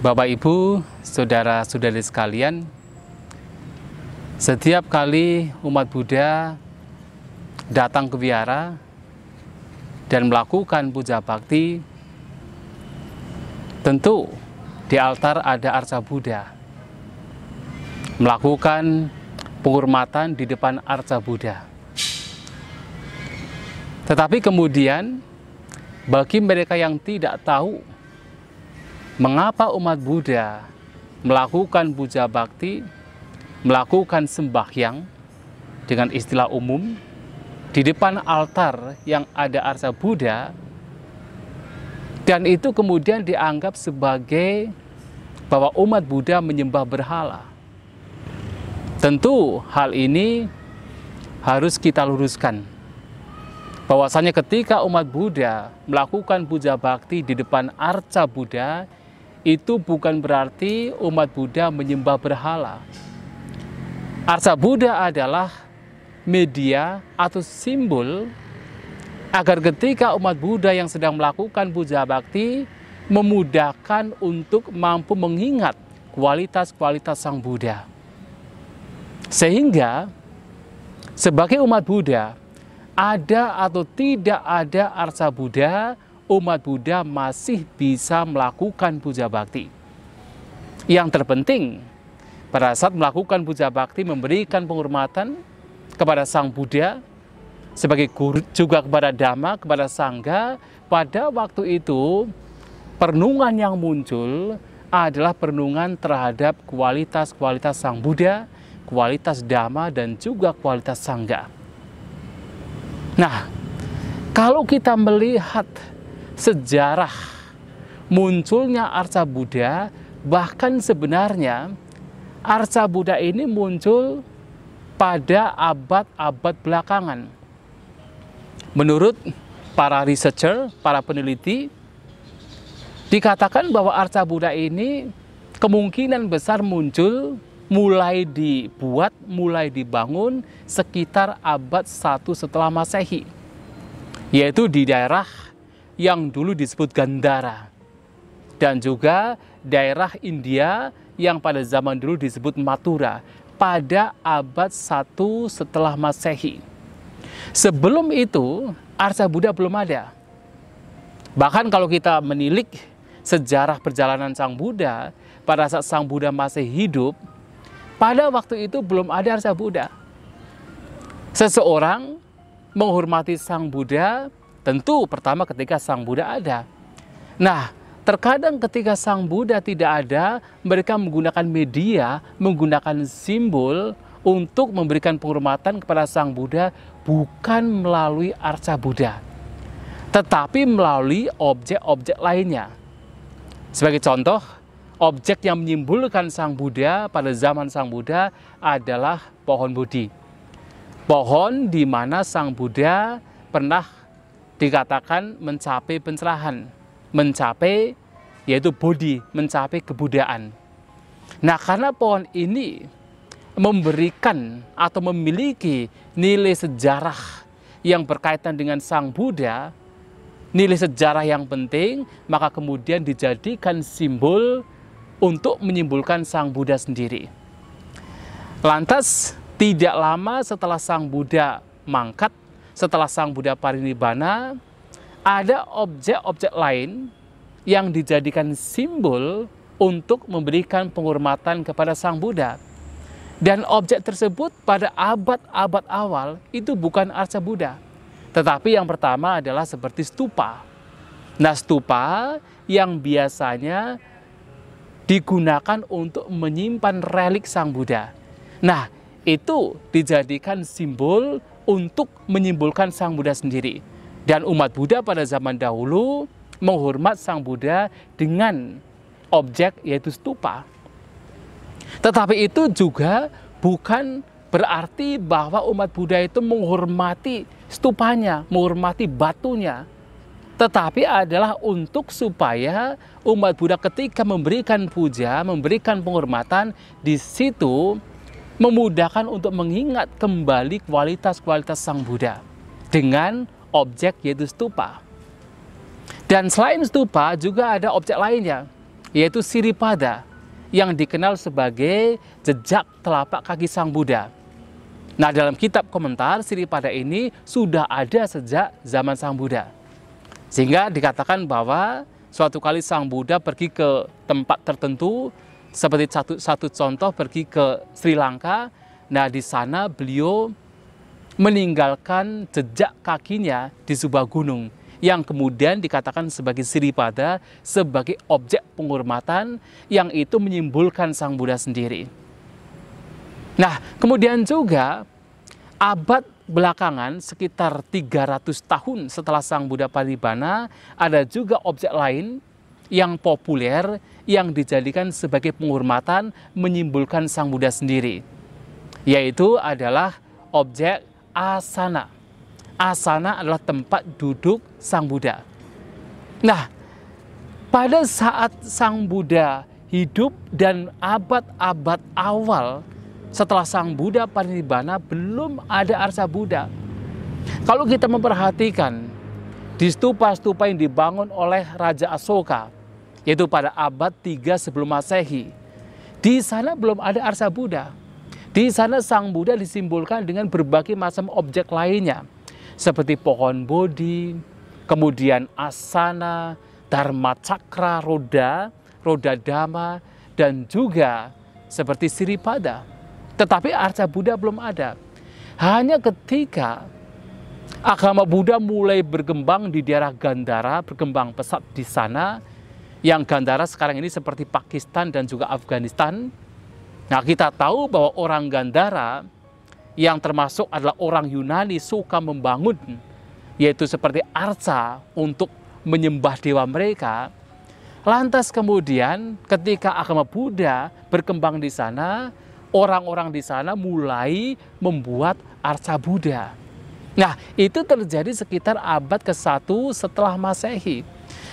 Bapak, Ibu, saudara-saudari sekalian, setiap kali umat Buddha datang ke wihara dan melakukan puja bakti, tentu di altar ada arca Buddha. Melakukan penghormatan di depan arca Buddha. Tetapi kemudian, bagi mereka yang tidak tahu mengapa umat Buddha melakukan puja bakti, melakukan sembahyang dengan istilah umum di depan altar yang ada arca Buddha, dan itu kemudian dianggap sebagai bahwa umat Buddha menyembah berhala. Tentu hal ini harus kita luruskan, bahwasanya ketika umat Buddha melakukan puja bakti di depan arca Buddha, itu bukan berarti umat Buddha menyembah berhala. Arca Buddha adalah media atau simbol agar ketika umat Buddha yang sedang melakukan puja bakti memudahkan untuk mampu mengingat kualitas-kualitas Sang Buddha. Sehingga sebagai umat Buddha, ada atau tidak ada arca Buddha, umat Buddha masih bisa melakukan puja bakti. Yang terpenting, pada saat melakukan puja bakti, memberikan penghormatan kepada Sang Buddha, sebagai guru juga kepada Dhamma, kepada Sangha. Pada waktu itu, perenungan yang muncul adalah perenungan terhadap kualitas-kualitas Sang Buddha, kualitas Dhamma, dan juga kualitas Sangha. Nah, kalau kita melihat sejarah munculnya arca Buddha, bahkan sebenarnya arca Buddha ini muncul pada abad-abad belakangan. Menurut para researcher, para peneliti, dikatakan bahwa arca Buddha ini kemungkinan besar muncul, mulai dibuat, mulai dibangun sekitar abad 1 setelah Masehi, yaitu di daerah yang dulu disebut Gandhara, dan juga daerah India yang pada zaman dulu disebut Mathura, pada abad 1 setelah Masehi. Sebelum itu, arca Buddha belum ada. Bahkan kalau kita menilik sejarah perjalanan Sang Buddha, pada saat Sang Buddha masih hidup, pada waktu itu belum ada arca Buddha. Seseorang menghormati Sang Buddha tentu pertama ketika Sang Buddha ada. Nah, terkadang ketika Sang Buddha tidak ada, mereka menggunakan media, menggunakan simbol untuk memberikan penghormatan kepada Sang Buddha, bukan melalui arca Buddha, tetapi melalui objek-objek lainnya. Sebagai contoh, objek yang menyimbolkan Sang Buddha pada zaman Sang Buddha adalah pohon Bodhi. Pohon di mana Sang Buddha pernah dikatakan mencapai pencerahan, mencapai yaitu Bodhi, mencapai kebudayaan. Nah, karena pohon ini memberikan atau memiliki nilai sejarah yang berkaitan dengan Sang Buddha, nilai sejarah yang penting, maka kemudian dijadikan simbol untuk menyimbolkan Sang Buddha sendiri. Lantas, tidak lama setelah Sang Buddha mangkat, setelah Sang Buddha parinibbana, ada objek-objek lain yang dijadikan simbol untuk memberikan penghormatan kepada Sang Buddha. Dan objek tersebut pada abad-abad awal itu bukan arca Buddha, tetapi yang pertama adalah seperti stupa. Nah, stupa yang biasanya digunakan untuk menyimpan relik Sang Buddha. Nah, itu dijadikan simbol untuk menyimbolkan Sang Buddha sendiri. Dan umat Buddha pada zaman dahulu menghormat Sang Buddha dengan objek yaitu stupa. Tetapi itu juga bukan berarti bahwa umat Buddha itu menghormati stupanya, menghormati batunya. Tetapi adalah untuk supaya umat Buddha ketika memberikan puja, memberikan penghormatan, di situ memudahkan untuk mengingat kembali kualitas-kualitas Sang Buddha dengan objek yaitu stupa. Dan selain stupa juga ada objek lainnya, yaitu Siripada, yang dikenal sebagai jejak telapak kaki Sang Buddha. Nah, dalam kitab komentar, Siripada ini sudah ada sejak zaman Sang Buddha. Sehingga dikatakan bahwa suatu kali Sang Buddha pergi ke tempat tertentu, seperti satu contoh pergi ke Sri Lanka. Nah, di sana beliau meninggalkan jejak kakinya di sebuah gunung yang kemudian dikatakan sebagai Siripada, sebagai objek penghormatan yang itu menyimbolkan Sang Buddha sendiri. Nah, kemudian juga abad belakangan, sekitar 300 tahun setelah Sang Buddha Parinibbana, ada juga objek lain yang populer yang dijadikan sebagai penghormatan menyimbolkan Sang Buddha sendiri, yaitu adalah objek asana. Asana adalah tempat duduk Sang Buddha. Nah, pada saat Sang Buddha hidup dan abad-abad awal setelah Sang Buddha Parinibbana, belum ada arsa Buddha. Kalau kita memperhatikan di stupa-stupa yang dibangun oleh Raja Asoka, yaitu pada abad 3 sebelum Masehi, di sana belum ada arsa Buddha. Di sana Sang Buddha disimbolkan dengan berbagai macam objek lainnya, seperti pohon bodhi, kemudian asana, dharma cakra, roda dhamma, dan juga seperti Siripada. Tetapi arsa Buddha belum ada. Hanya ketika agama Buddha mulai berkembang di daerah Gandhara, berkembang pesat di sana, yang Gandhara sekarang ini seperti Pakistan dan juga Afghanistan. Nah, kita tahu bahwa orang Gandhara yang termasuk adalah orang Yunani suka membangun, yaitu seperti arca untuk menyembah dewa mereka. Lantas kemudian ketika agama Buddha berkembang di sana, orang-orang di sana mulai membuat arca Buddha. Nah, itu terjadi sekitar abad ke-1 setelah Masehi.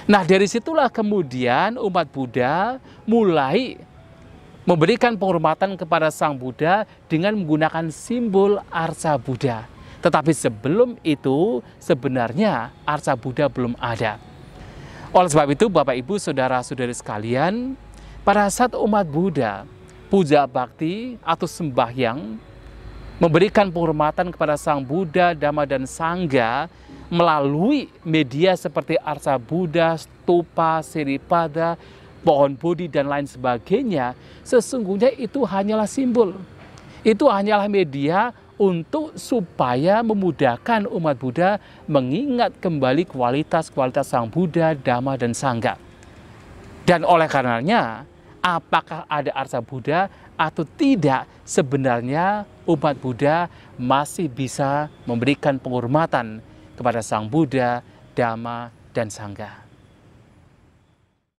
Nah, dari situlah kemudian umat Buddha mulai memberikan penghormatan kepada Sang Buddha dengan menggunakan simbol arsa Buddha. Tetapi sebelum itu sebenarnya arsa Buddha belum ada. Oleh sebab itu, Bapak Ibu, saudara-saudari sekalian, pada saat umat Buddha puja bakti atau sembahyang, memberikan penghormatan kepada Sang Buddha, Dhamma, dan Sangha melalui media seperti arsa Buddha, stupa, Siripada, pohon bodhi, dan lain sebagainya, sesungguhnya itu hanyalah simbol. Itu hanyalah media untuk supaya memudahkan umat Buddha mengingat kembali kualitas-kualitas Sang Buddha, Dhamma, dan Sangha. Dan oleh karenanya, apakah ada arsa Buddha atau tidak, sebenarnya umat Buddha masih bisa memberikan penghormatan kepada Sang Buddha, Dhamma, dan Sangha.